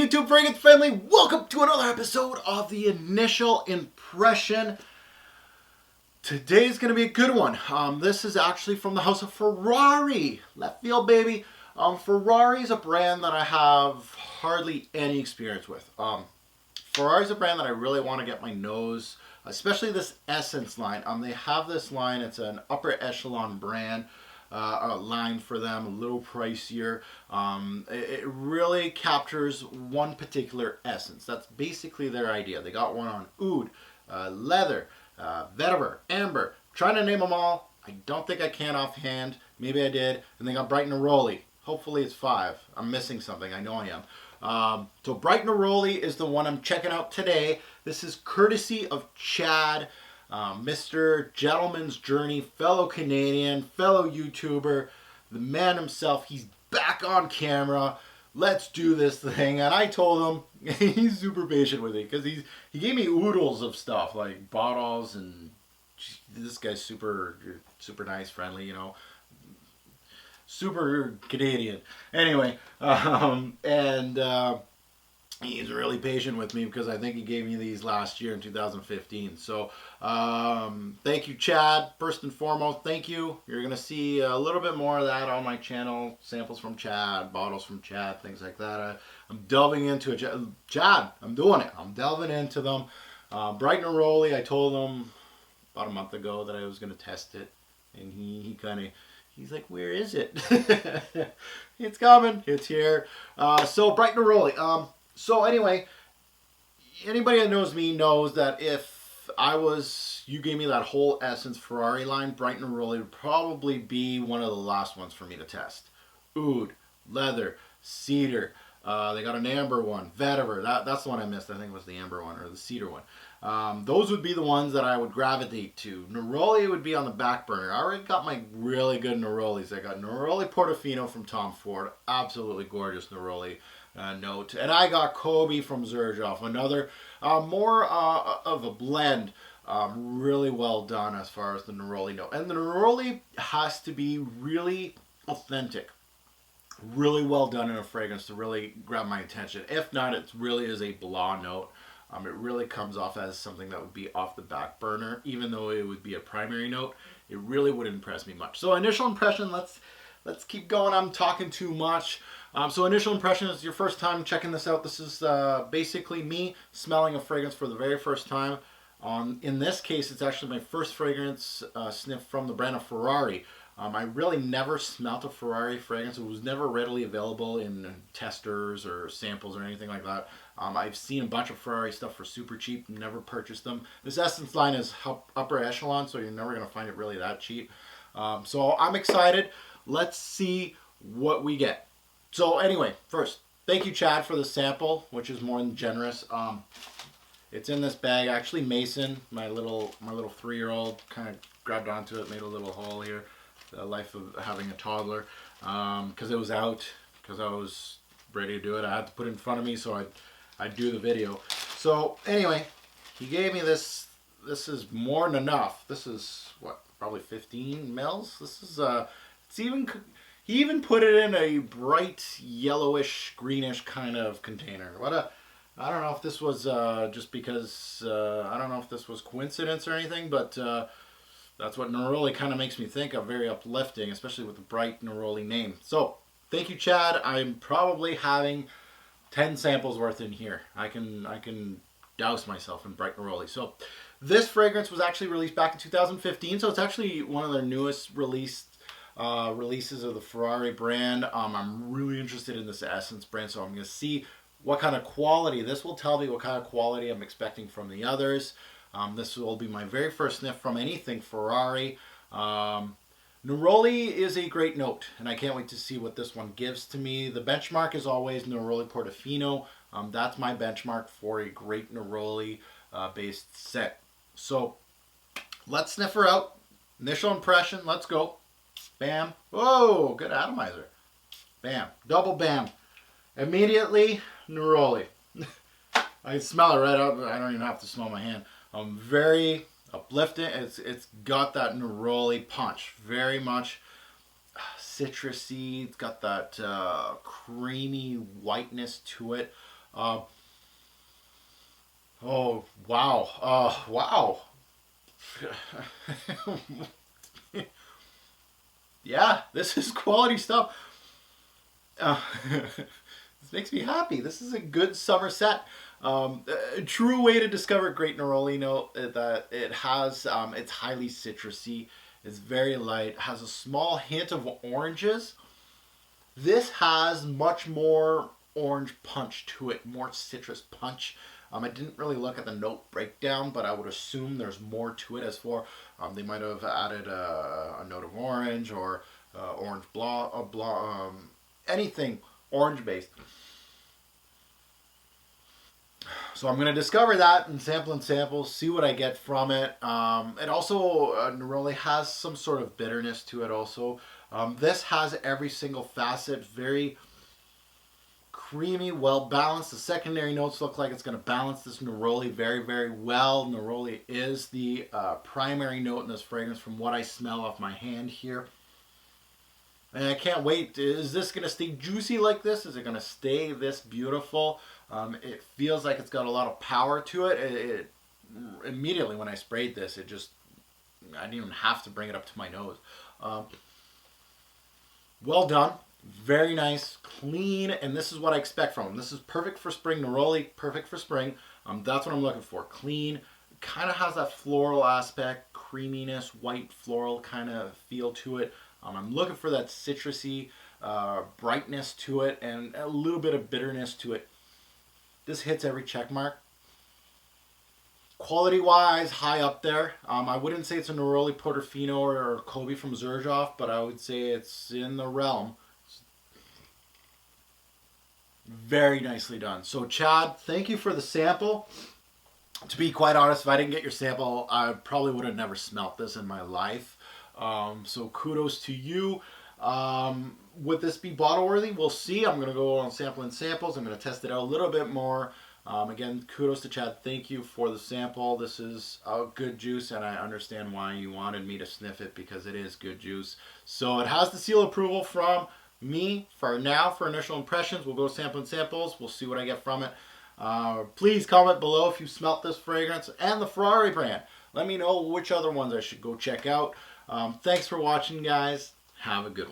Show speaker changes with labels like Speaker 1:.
Speaker 1: YouTube fragrance family? Welcome to another episode of the Initial Impression. Today's going to be a good one. This is actually from the house of Ferrari. Left field, baby. Ferrari is a brand that I have hardly any experience with. Ferrari is a brand that I really want to get my nose, especially this Essence line. They have this line. It's an upper echelon brand. A line for them, a little pricier. It really captures one particular essence. That's basically their idea. They got one on oud, leather, vetiver, amber. I'm trying to name them all. I don't think I can offhand. Maybe I did. And they got bright Neroli. Hopefully it's 5. I'm missing something. I know I am. So bright Neroli is the one I'm checking out today. This is courtesy of Chad. Mr. Gentleman's Journey, fellow Canadian, fellow YouTuber, the man himself. He's back on camera. Let's do this thing. And I told him, he's super patient with me because he gave me oodles of stuff like bottles, and this guy's super nice, friendly, you know, super Canadian. Anyway, he's really patient with me because I think he gave me these last year in 2015. So thank you, Chad. First and foremost, thank you. You're going to see a little bit more of that on my channel. Samples from Chad, bottles from Chad, things like that. I'm delving into it. Chad, I'm doing it. I'm delving into them. Bright Neroli, I told him about a month ago that I was going to test it. And he's like, where is it? It's coming. It's here. So Bright Neroli. So anyway, anybody that knows me knows that if you gave me that whole Essence Ferrari line, Bright Neroli would probably be one of the last ones for me to test. Oud, leather, cedar. They got an amber one, vetiver. That's the one I missed. I think it was the amber one or the cedar one. Those would be the ones that I would gravitate to. Neroli would be on the back burner. I already got my really good Nerolis. I got Neroli Portofino from Tom Ford. Absolutely gorgeous Neroli. Note. And I got Kobe from Xerjoff, another more of a blend, really well done as far as the Neroli note. And the Neroli has to be really authentic, really well done in a fragrance to really grab my attention. If not, it really is a blah note. It really comes off as something that would be off the back burner, even though it would be a primary note. It really wouldn't impress me much. So initial impression, let's keep going. I'm talking too much. So initial impression is your first time checking this out. This is basically me smelling a fragrance for the very first time. In this case, it's actually my first fragrance sniff from the brand of Ferrari. I really never smelt a Ferrari fragrance. It was never readily available in testers or samples or anything like that. I've seen a bunch of Ferrari stuff for super cheap, never purchased them. This Essence line is upper echelon, so you're never going to find it really that cheap. So I'm excited. Let's see what we get. So anyway, first, thank you, Chad, for the sample, which is more than generous. It's in this bag. Actually, Mason, my little 3-year-old, kind of grabbed onto it, made a little hole here. The life of having a toddler, because it was out, because I was ready to do it. I had to put it in front of me so I'd do the video. So anyway, he gave me this. This is more than enough. This is what, probably 15 mils. This is He even put it in a bright yellowish, greenish kind of container. I don't know if this was just because, I don't know if this was coincidence or anything, but that's what Neroli kind of makes me think of. Very uplifting, especially with the bright Neroli name. So, thank you, Chad. I'm probably having 10 samples worth in here. I can douse myself in bright Neroli. So, this fragrance was actually released back in 2015, so it's actually one of their newest releases of the Ferrari brand. I'm really interested in this Essence brand, so I'm going to see what kind of quality. This will tell me what kind of quality I'm expecting from the others. This will be my very first sniff from anything Ferrari. Neroli is a great note, and I can't wait to see what this one gives to me. The benchmark is always Neroli Portofino. That's my benchmark for a great Neroli based set. So let's sniff her out. Initial impression, let's go. Bam. Whoa, good atomizer. Bam. Double bam. Immediately, Neroli. I smell it right out. I don't even have to smell my hand. Very uplifting. It's got that Neroli punch. Very much citrusy. It's got that creamy whiteness to it. Uh, oh, wow. Wow. Yeah, this is quality stuff. This makes me happy. This is a good summer set. A true way to discover great Neroli note that it has. It's highly citrusy. It's very light. Has a small hint of oranges. This has much more orange punch to it, more citrus punch. I didn't really look at the note breakdown, but I would assume there's more to it. As for they might have added a note of orange or orange anything orange based. So I'm going to discover that and sample and samples, see what I get from it. It also, Neroli has some sort of bitterness to it also. This has every single facet, very creamy, well balanced. The secondary notes look like it's going to balance this Neroli very, very well. Neroli is the primary note in this fragrance from what I smell off my hand here. And I can't wait. Is this going to stay juicy like this? Is it going to stay this beautiful? It feels like it's got a lot of power to it. Immediately when I sprayed this, I didn't even have to bring it up to my nose. Well done. Very nice, clean, and this is what I expect from them. This is perfect for spring. Neroli, perfect for spring. That's what I'm looking for. Clean, kind of has that floral aspect, creaminess, white floral kind of feel to it. I'm looking for that citrusy brightness to it and a little bit of bitterness to it. This hits every check mark. Quality wise, high up there. I wouldn't say it's a Neroli Portofino or Kobe from Xerjoff, but I would say it's in the realm. Very nicely done. So Chad, thank you for the sample. To be quite honest, if I didn't get your sample, I probably would have never smelt this in my life. So kudos to you. Would this be bottle worthy? We'll see. I'm going to go on sampling samples. I'm going to test it out a little bit more. Again, kudos to Chad. Thank you for the sample. This is a good juice, and I understand why you wanted me to sniff it because it is good juice. So it has the seal of approval from me for now. For initial impressions, we'll go sampling samples. We'll see what I get from it. Please comment below if you smelt this fragrance and the Ferrari brand. Let me know which other ones I should go check out. Thanks for watching, guys. Have a good one.